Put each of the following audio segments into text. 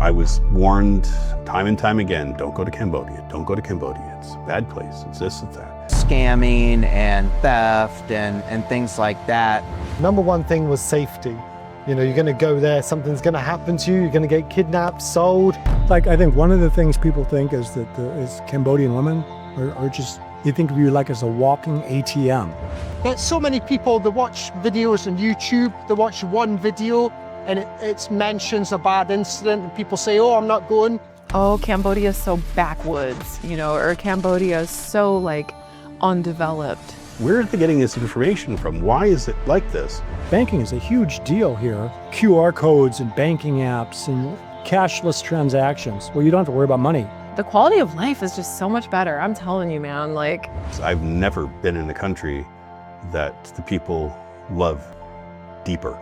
I was warned time and time again, don't go to Cambodia, don't go to Cambodia. It's a bad place, it's this, it's that. Scamming and theft and things like that. Number one thing was safety. You know, you're gonna go there, something's gonna happen to you, you're gonna get kidnapped, sold. Like, I think one of the things people think is that is Cambodian women are just, they think of you like as a walking ATM. There's so many people that watch videos on YouTube, they watch one video and it mentions a bad incident and people say, oh, I'm not going. Oh, Cambodia is so backwoods, you know, or Cambodia is so like undeveloped. Where are they getting this information from? Why is it like this? Banking is a huge deal here. QR codes and banking apps and cashless transactions where you don't have to worry about money. The quality of life is just so much better. I'm telling you, man, like. I've never been in a country that the people love deeper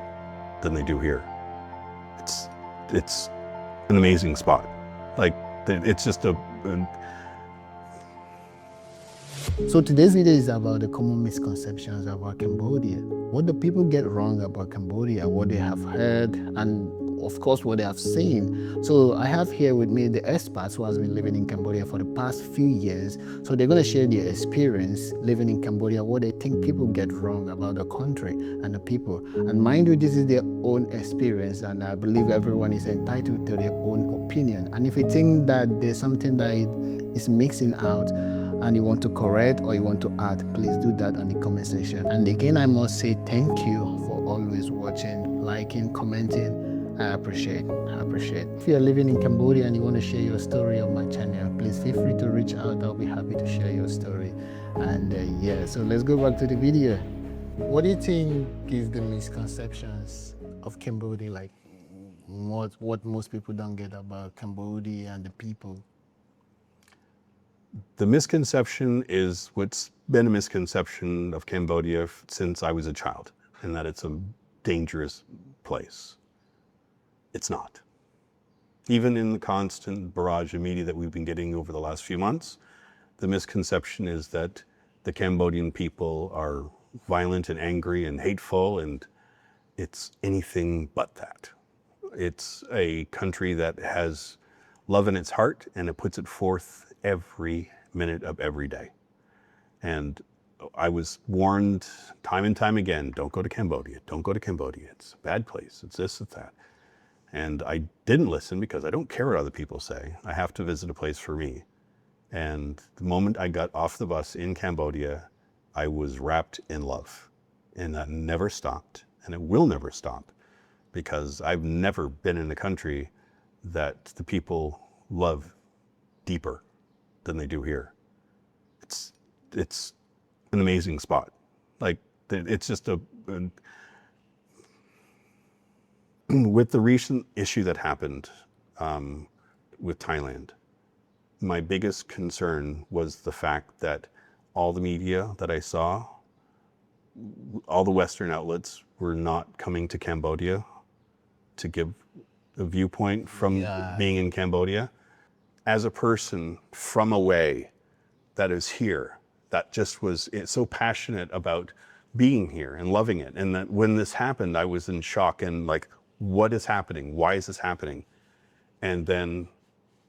than they do here. It's an amazing spot. Like, it's just So today's video is about the common misconceptions about Cambodia. What do people get wrong about Cambodia, what they have heard, and of course what they have seen. So I have here with me the expats who has been living in Cambodia for the past few years. So they're going to share their experience living in Cambodia, what they think people get wrong about the country and the people. And mind you, this is their own experience, and I believe everyone is entitled to their own opinion. And if you think that there's something that is mixing out, and you want to correct or you want to add, please do that in the comment section. And again, I must say thank you for always watching, liking, commenting. I appreciate. If you're living in Cambodia and you want to share your story on my channel, please feel free to reach out. I'll be happy to share your story. And yeah, so let's go back to the video. What do you think is the misconceptions of Cambodia, like what most people don't get about Cambodia and the people? The misconception is what's been a misconception of Cambodia since I was a child, and that it's a dangerous place. It's not. Even in the constant barrage of media that we've been getting over the last few months, the misconception is that the Cambodian people are violent and angry and hateful, and it's anything but that. It's a country that has love in its heart, and it puts it forth every minute of every day. And I was warned time and time again, don't go to Cambodia, don't go to Cambodia. It's a bad place, it's this, it's that. And I didn't listen because I don't care what other people say. I have to visit a place for me. And the moment I got off the bus in Cambodia, I was wrapped in love. And that never stopped, and it will never stop, because I've never been in a country that the people love deeper than they do here. It's an amazing spot. Like, it's just with the recent issue that happened with Thailand, my biggest concern was the fact that all the media that I saw, all the Western outlets were not coming to Cambodia to give a viewpoint from being in Cambodia. As a person from away that is here, that just was so passionate about being here and loving it. And that when this happened, I was in shock and like, what is happening? Why is this happening? And then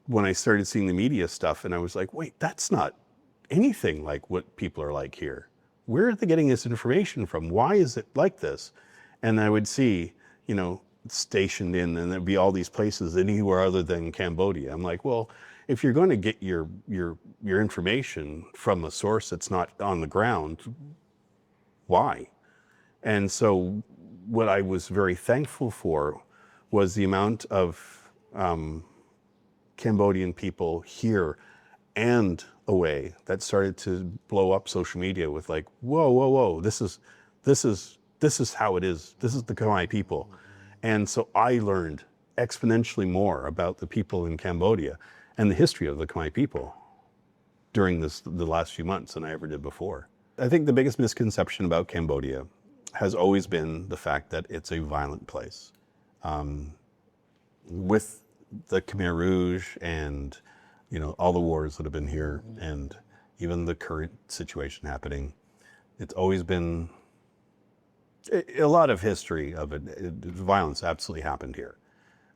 when I started seeing the media stuff, and I was like, wait, that's not anything like what people are like here. Where are they getting this information from? Why is it like this? And I would see, you know, stationed in, and there'd be all these places anywhere other than Cambodia. I'm like, well, if you're going to get your information from a source that's not on the ground, why? And so what I was very thankful for was the amount of Cambodian people here and away that started to blow up social media with like, whoa, this is how it is. This is the Khmer people. And so I learned exponentially more about the people in Cambodia and the history of the Khmer people during the last few months than I ever did before. I think the biggest misconception about Cambodia has always been the fact that it's a violent place. With the Khmer Rouge and, you know, all the wars that have been here, and even the current situation happening, it's always been a lot of history of it. Violence absolutely happened here.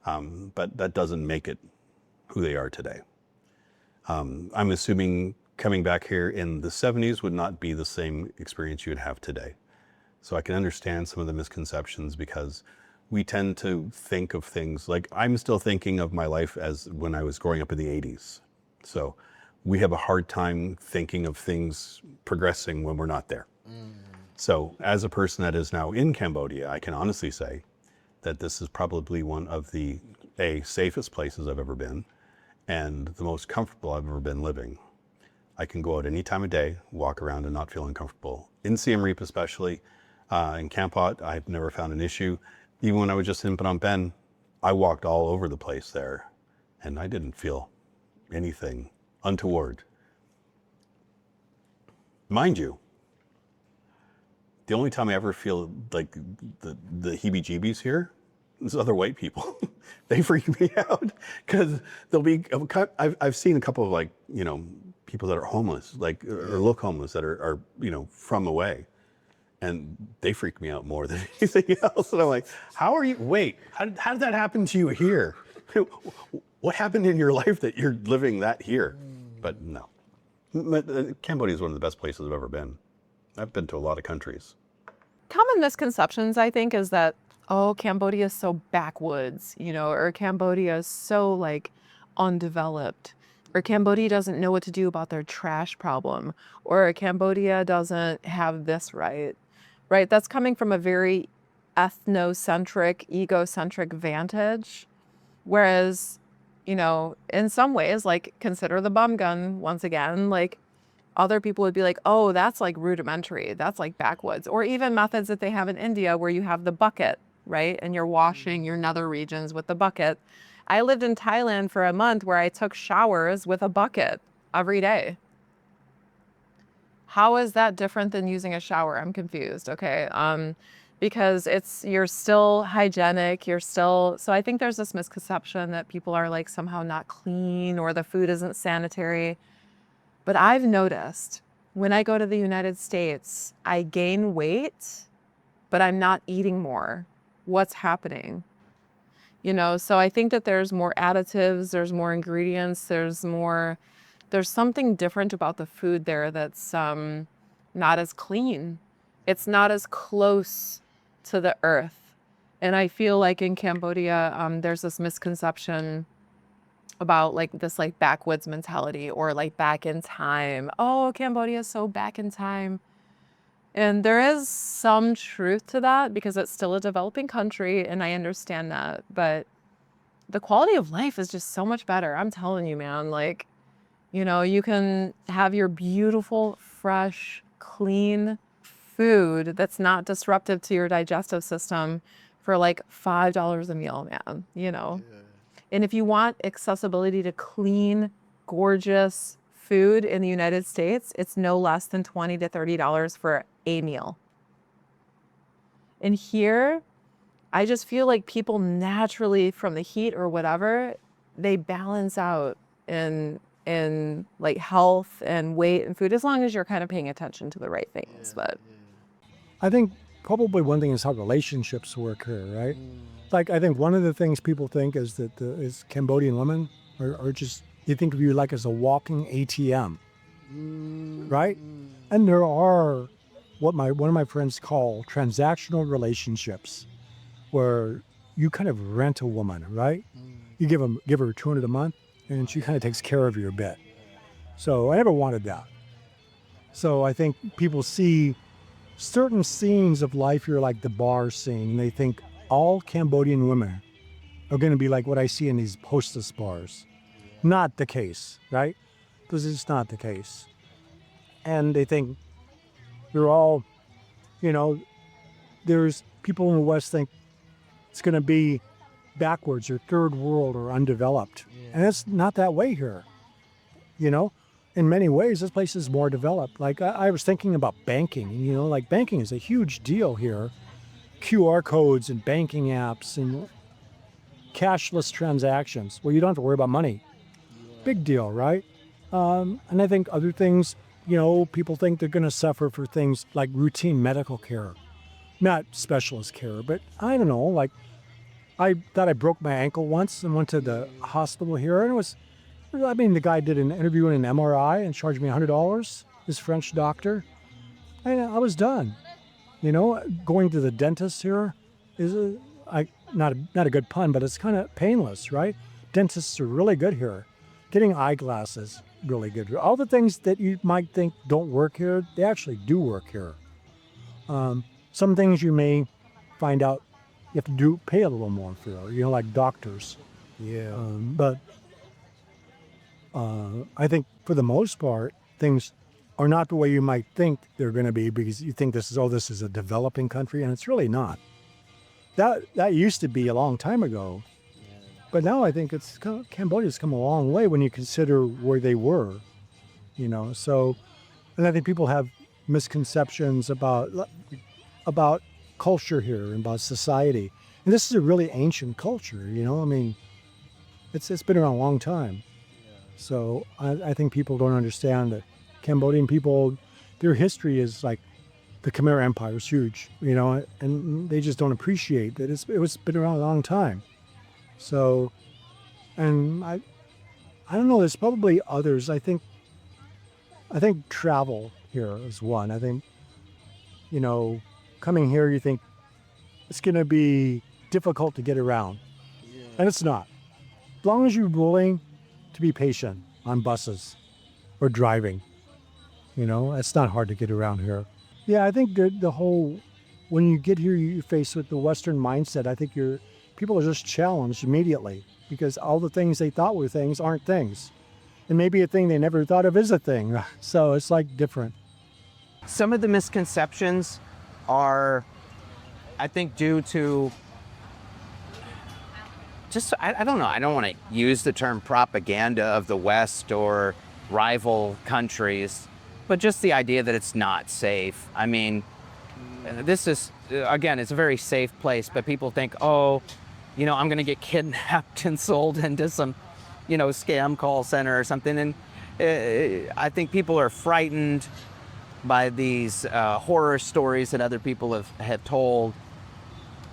But that doesn't make it who they are today. I'm assuming coming back here in the 70s would not be the same experience you would have today. So I can understand some of the misconceptions, because we tend to think of things like, I'm still thinking of my life as when I was growing up in the 80s. So we have a hard time thinking of things progressing when we're not there. So as a person that is now in Cambodia, I can honestly say that this is probably one of the safest places I've ever been, and the most comfortable I've ever been living. I can go out any time of day, walk around and not feel uncomfortable. In Siem Reap especially, in Kampot, I've never found an issue. Even when I was just in Phnom Penh, I walked all over the place there, and I didn't feel anything untoward. Mind you, the only time I ever feel like the heebie-jeebies here is other white people. They freak me out, because there'll be, I've seen a couple of, like, you know, people that are homeless, like, or look homeless, that are you know, from away. And they freak me out more than anything else. And I'm like, how did that happen to you here? What happened in your life that you're living that here? But no. Cambodia is one of the best places I've ever been. I've been to a lot of countries. Common misconceptions, I think, is that, oh, Cambodia is so backwoods, you know, or Cambodia is so like undeveloped, or Cambodia doesn't know what to do about their trash problem, or Cambodia doesn't have this right. That's coming from a very ethnocentric, egocentric vantage. Whereas, you know, in some ways, like, consider the bum gun once again, like, other people would be like, oh, that's like rudimentary, that's like backwoods. Or even methods that they have in India where you have the bucket, right? And you're washing your nether regions with the bucket. I lived in Thailand for a month where I took showers with a bucket every day. How is that different than using a shower? I'm confused, okay? Because you're still hygienic, so I think there's this misconception that people are like somehow not clean or the food isn't sanitary. But I've noticed when I go to the United States, I gain weight, but I'm not eating more. What's happening? You know, so I think that there's more additives, there's more ingredients, there's something different about the food there that's not as clean. It's not as close to the earth. And I feel like in Cambodia, there's this misconception about like this like backwoods mentality, or like back in time. Oh, Cambodia is so back in time. And there is some truth to that, because it's still a developing country, and I understand that. But the quality of life is just so much better. I'm telling you, man, like, you know, you can have your beautiful, fresh, clean food that's not disruptive to your digestive system for like $5 a meal, man, you know? Yeah. And if you want accessibility to clean, gorgeous food in the United States, it's no less than $20 to $30 for a meal. And here, I just feel like people naturally, from the heat or whatever, they balance out in like health and weight and food, as long as you're kind of paying attention to the right things. But I think probably one thing is how relationships work here, right? Like, I think one of the things people think is that is Cambodian women are just, you think of you like as a walking ATM, right? And there are what one of my friends call transactional relationships, where you kind of rent a woman, right? You give her $200 a month, and she kind of takes care of you a bit. So I never wanted that. So I think people see certain scenes of life here, like the bar scene, and they think all Cambodian women are going to be like what I see in these hostess bars. Not the case, right? Because it's not the case. And they think they're all, you know, there's people in the West think it's going to be backwards or third world or undeveloped. And it's not that way here. You know, in many ways, this place is more developed. Like I was thinking about banking, you know, like banking is a huge deal here. QR codes and banking apps and cashless transactions where you don't have to worry about money. Big deal, right? And I think other things, you know, people think they're going to suffer for things like routine medical care. Not specialist care, but I don't know, like I thought I broke my ankle once and went to the hospital here, and the guy did an interview in an MRI and charged me $100, this French doctor. And I was done. Going to the dentist here is not a good pun, but it's kind of painless, right? Dentists are really good here. Getting eyeglasses, really good here. All the things that you might think don't work here, they actually do work here. Some things you may find out you have to pay a little more for, like doctors. Yeah. But I think for the most part, things are not the way you might think they're going to be, because you think this is a developing country, and it's really not. That used to be a long time ago, but now I think Cambodia's come a long way when you consider where they were, So, and I think people have misconceptions about culture here and about society, and this is a really ancient culture. It's been around a long time. So I think people don't understand that Cambodian people, their history is like the Khmer Empire is huge, and they just don't appreciate that it was been around a long time. So, and I don't know, there's probably others. I think travel here is one. I think, coming here, you think it's going to be difficult to get around, and it's not. As long as you're willing to be patient on buses or driving, it's not hard to get around here. Yeah, I think when you get here, you're faced with the Western mindset. I think people are just challenged immediately because all the things they thought were things aren't things. And maybe a thing they never thought of is a thing. So it's like different. Some of the misconceptions are, I think, due to I don't know. I don't want to use the term propaganda of the West or rival countries, but just the idea that it's not safe. This is, again, it's a very safe place, but people think, I'm going to get kidnapped and sold into some, scam call center or something. And I think people are frightened by these horror stories that other people have told.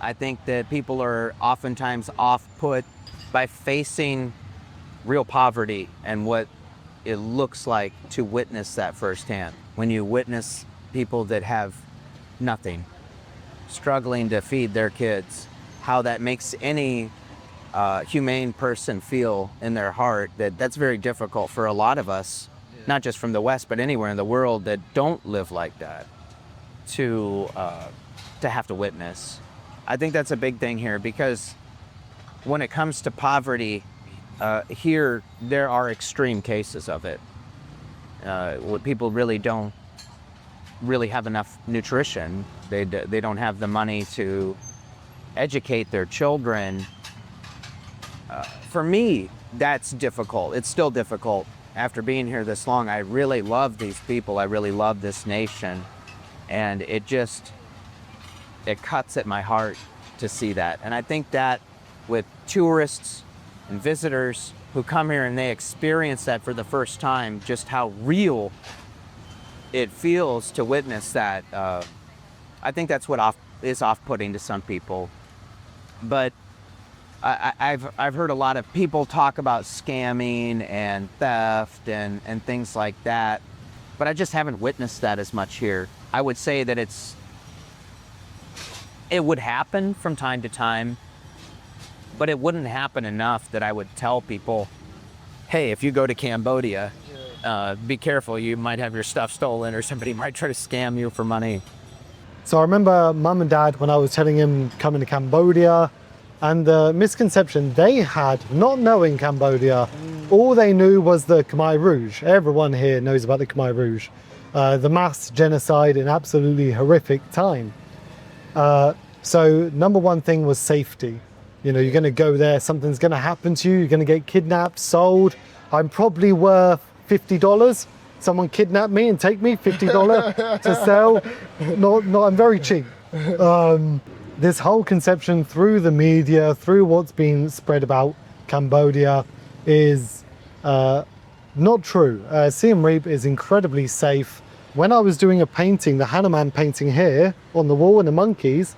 I think that people are oftentimes off-put by facing real poverty and what it looks like to witness that firsthand. When you witness people that have nothing, struggling to feed their kids, how that makes any humane person feel in their heart, that's very difficult for a lot of us, not just from the West, but anywhere in the world that don't live like that, to have to witness. I think that's a big thing here, because when it comes to poverty, here there are extreme cases of it. People really don't have enough nutrition. They don't have the money to educate their children. For me, that's difficult. It's still difficult. After being here this long, I really love these people. I really love this nation. And it cuts at my heart to see that. And I think that with tourists and visitors who come here and they experience that for the first time, just how real it feels to witness that, I think that's what is off-putting to some people. But I've heard a lot of people talk about scamming and theft and things like that, but I just haven't witnessed that as much here. I would say that it would happen from time to time, but it wouldn't happen enough that I would tell people, hey, if you go to Cambodia, be careful, you might have your stuff stolen or somebody might try to scam you for money. So I remember Mum and Dad, when I was telling him coming to Cambodia, and the misconception they had, not knowing Cambodia, all they knew was the Khmer Rouge. Everyone here knows about the Khmer Rouge. The mass genocide, an absolutely horrific time. So number one thing was safety. You're going to go there, something's going to happen to you, you're going to get kidnapped, sold. I'm probably worth $50. Someone kidnap me and take me, $50 to sell. I'm very cheap. This whole conception through the media, through what's been spread about Cambodia is not true. Siem Reap is incredibly safe. When I was doing a painting, the Hanuman painting here on the wall and the monkeys,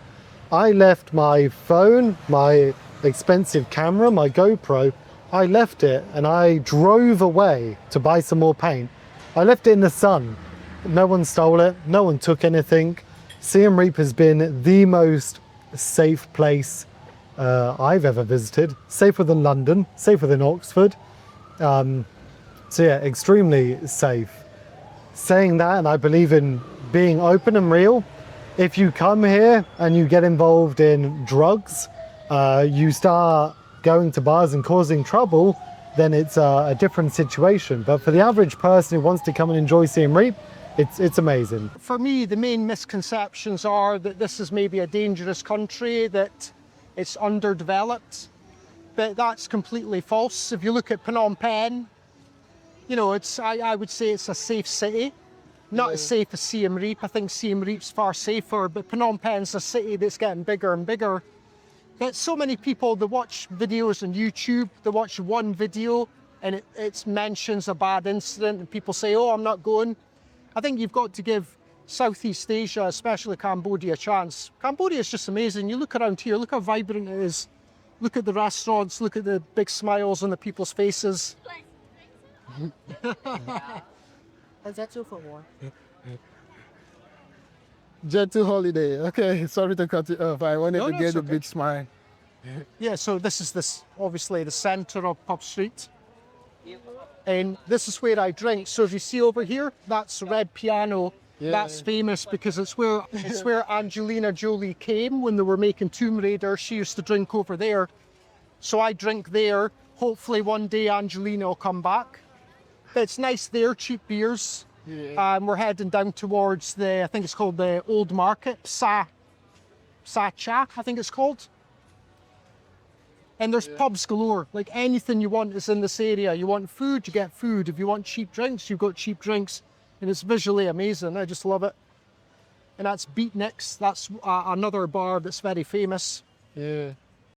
I left my phone, my expensive camera, my GoPro. I left it and I drove away to buy some more paint. I left it in the sun. No one stole it, no one took anything. Siem Reap has been the most safe place I've ever visited. Safer than London, safer than Oxford. So yeah, extremely safe. Saying that, and I believe in being open and real, if you come here and you get involved in drugs, you start going to bars and causing trouble, then it's a different situation. But for the average person who wants to come and enjoy Siem Reap, it's amazing. For me, the main misconceptions are that this is maybe a dangerous country, that it's underdeveloped, but that's completely false. If you look at Phnom Penh, you know, I would say it's a safe city. Not as safe as Siem Reap. I think Siem Reap's far safer, but Phnom Penh's a city that's getting bigger and bigger. But so many people, they watch videos on YouTube, they watch one video and it mentions a bad incident and people say, oh, I'm not going. I think you've got to give Southeast Asia, especially Cambodia, a chance. Cambodia is just amazing. You look around here, look how vibrant it is. Look at the restaurants, look at the big smiles on the people's faces. Jet2 holiday. Okay, sorry to cut you off. I wanted to No, get it's a okay. bit smile. Yeah, so this is obviously the centre of Pub Street. And this is where I drink. So if you see over here, that's Red Piano. That's famous because it's where Angelina Jolie came when they were making Tomb Raider. She used to drink over there. So I drink there. Hopefully one day Angelina will come back. But it's nice there, cheap beers. We're heading down towards I think it's called the Old Market, Sa Cha, I think it's called. And there's pubs galore, like anything you want is in this area. You want food, you get food. If you want cheap drinks, you've got cheap drinks. And it's visually amazing, I just love it. And that's Beatniks, that's another bar that's very famous. Yeah.